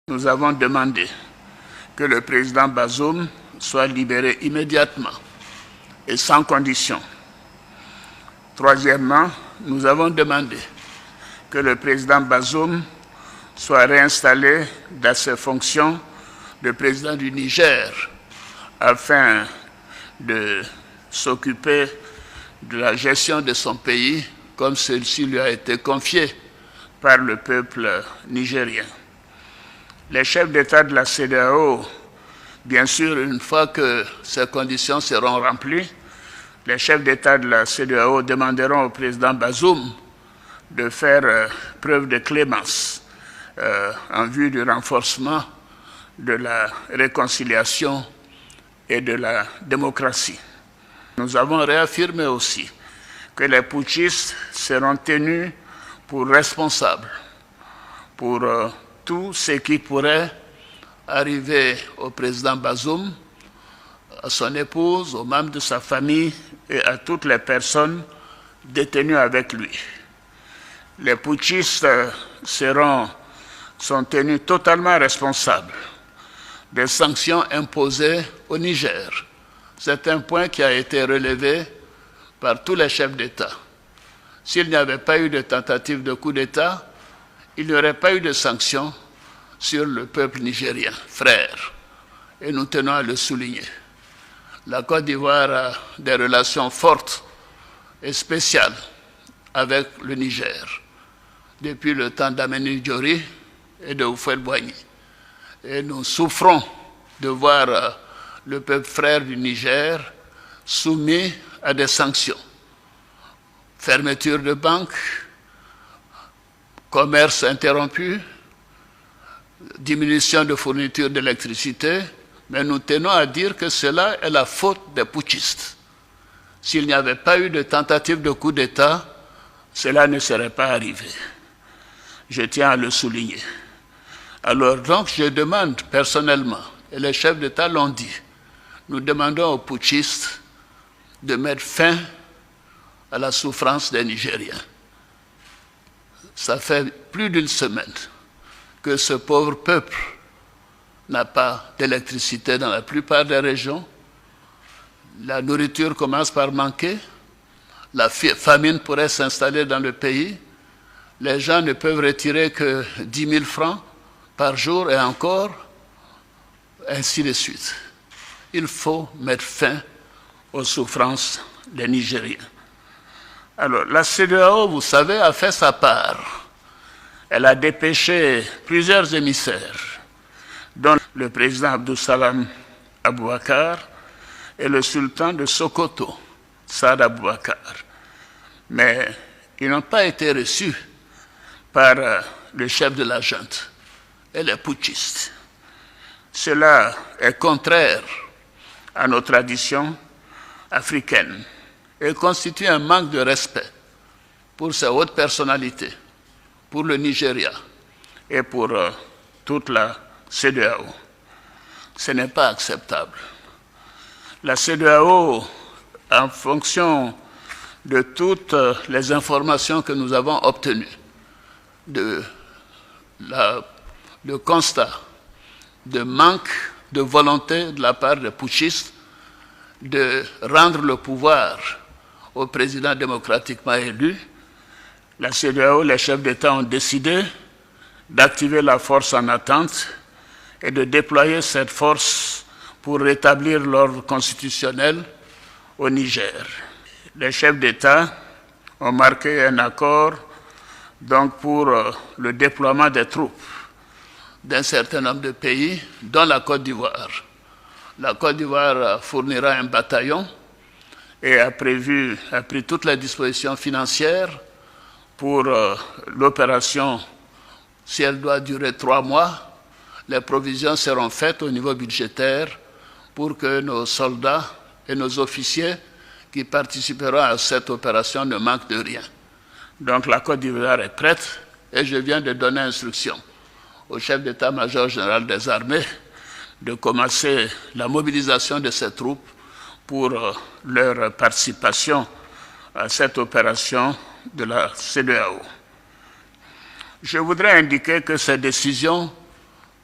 Nous avons demandé que le président Bazoum soit libéré immédiatement et sans condition. Troisièmement, nous avons demandé que le président Bazoum soit réinstallé dans ses fonctions de président du Niger afin de s'occuper de la gestion de son pays comme celle-ci lui a été confiée par le peuple nigérien. Les chefs d'État de la CEDEAO, bien sûr, une fois que ces conditions seront remplies, les chefs d'État de la CEDEAO demanderont au président Bazoum de faire preuve de clémence en vue du renforcement de la réconciliation et de la démocratie. Nous avons réaffirmé aussi que les putschistes seront tenus pour responsables pour tout ce qui pourrait arriver au président Bazoum, à son épouse, aux membres de sa famille et à toutes les personnes détenues avec lui. Les putschistes sont tenus totalement responsables des sanctions imposées au Niger. C'est un point qui a été relevé par tous les chefs d'État. S'il n'y avait pas eu de tentative de coup d'État, il n'y aurait pas eu de sanctions sur le peuple nigérien, frère. Et nous tenons à le souligner. La Côte d'Ivoire a des relations fortes et spéciales avec le Niger, depuis le temps d'Ameni Diori et de Houphouët-Boigny. Et nous souffrons de voir le peuple frère du Niger soumis à des sanctions. Fermeture de banques, commerce interrompu, diminution de fourniture d'électricité, mais nous tenons à dire que cela est la faute des putschistes. S'il n'y avait pas eu de tentative de coup d'État, cela ne serait pas arrivé. Je tiens à le souligner. Alors donc je demande personnellement, et les chefs d'État l'ont dit, nous demandons aux putschistes de mettre fin à la souffrance des Nigériens. Ça fait plus d'une semaine que ce pauvre peuple n'a pas d'électricité dans la plupart des régions. La nourriture commence par manquer. La famine pourrait s'installer dans le pays. Les gens ne peuvent retirer que 10 000 francs par jour et encore, ainsi de suite. Il faut mettre fin aux souffrances des Nigériens. Alors, la CEDEAO, vous savez, a fait sa part. Elle a dépêché plusieurs émissaires, dont le président Abdou Salam Aboubakar et le sultan de Sokoto, Saad Aboubakar. Mais ils n'ont pas été reçus par le chef de la junte et les putschistes. Cela est contraire à nos traditions africaines et constitue un manque de respect pour ces hautes personnalités, pour le Nigeria et pour toute la CEDEAO. Ce n'est pas acceptable. La CEDEAO, en fonction de toutes les informations que nous avons obtenues, de constat de manque de volonté de la part des putschistes de rendre le pouvoir au président démocratiquement élu, la CEDEAO, les chefs d'État ont décidé d'activer la force en attente et de déployer cette force pour rétablir l'ordre constitutionnel au Niger. Les chefs d'État ont marqué un accord donc pour le déploiement des troupes d'un certain nombre de pays, dont la Côte d'Ivoire. La Côte d'Ivoire fournira un bataillon et a pris toutes les dispositions financières pour l'opération. Si elle doit durer 3 mois, les provisions seront faites au niveau budgétaire pour que nos soldats et nos officiers qui participeront à cette opération ne manquent de rien. Donc la Côte d'Ivoire est prête et je viens de donner instruction au chef d'état-major général des armées de commencer la mobilisation de ces troupes pour leur participation à cette opération de la CEDEAO. Je voudrais indiquer que ces décisions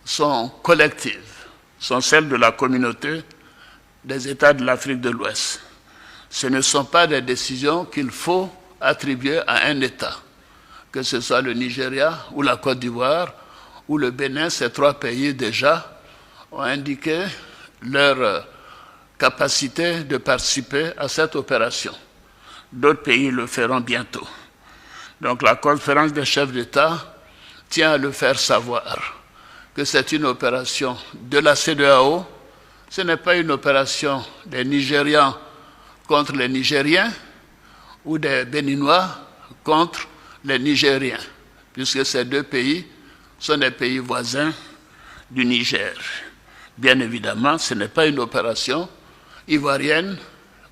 sont collectives, sont celles de la communauté des États de l'Afrique de l'Ouest. Ce ne sont pas des décisions qu'il faut attribuer à un État, que ce soit le Nigeria ou la Côte d'Ivoire ou le Bénin. Ces trois pays déjà ont indiqué leur capacité de participer à cette opération. D'autres pays le feront bientôt. Donc la conférence des chefs d'État tient à le faire savoir que c'est une opération de la CEDEAO. Ce n'est pas une opération des Nigérians contre les Nigériens ou des Béninois contre les Nigériens, puisque ces deux pays sont des pays voisins du Niger. Bien évidemment, ce n'est pas une opération ivoirienne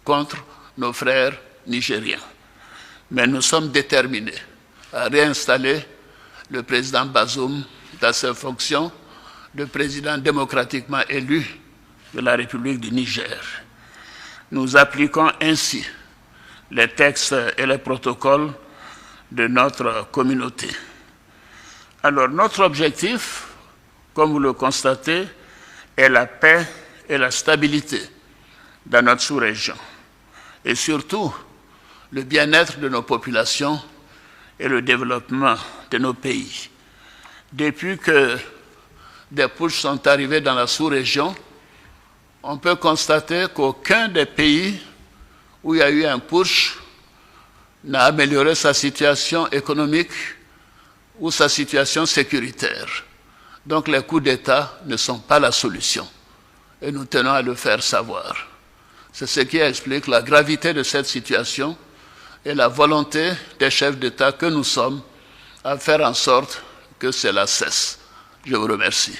contre nos frères nigériens. Mais nous sommes déterminés à réinstaller le président Bazoum dans ses fonctions de président démocratiquement élu de la République du Niger. Nous appliquons ainsi les textes et les protocoles de notre communauté. Alors, notre objectif, comme vous le constatez, est la paix et la stabilité dans notre sous-région. Et surtout, le bien-être de nos populations et le développement de nos pays. Depuis que des putschs sont arrivés dans la sous-région, on peut constater qu'aucun des pays où il y a eu un putsch n'a amélioré sa situation économique ou sa situation sécuritaire. Donc les coups d'État ne sont pas la solution. Et nous tenons à le faire savoir. C'est ce qui explique la gravité de cette situation et la volonté des chefs d'État que nous sommes à faire en sorte que cela cesse. Je vous remercie.